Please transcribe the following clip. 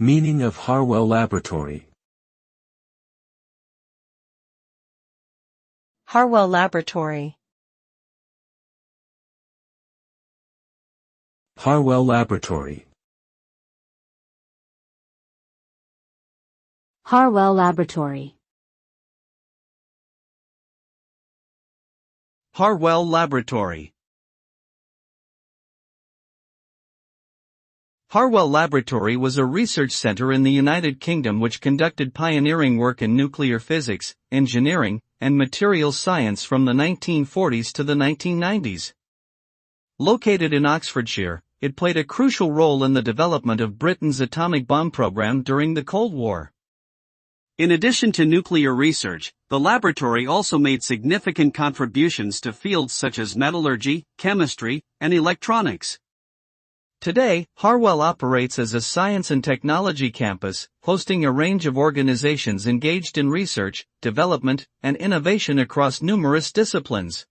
Meaning of Harwell Laboratory. Harwell Laboratory. Harwell Laboratory. Harwell Laboratory. Harwell Laboratory. Harwell Laboratory was a research center in the United Kingdom which conducted pioneering work in nuclear physics, engineering, and materials science from the 1940s to the 1990s. Located in Oxfordshire, it played a crucial role in the development of Britain's atomic bomb program during the Cold War. In addition to nuclear research, the laboratory also made significant contributions to fields such as metallurgy, chemistry, and electronics. Today, Harwell operates as a science and technology campus, hosting a range of organizations engaged in research, development, and innovation across numerous disciplines.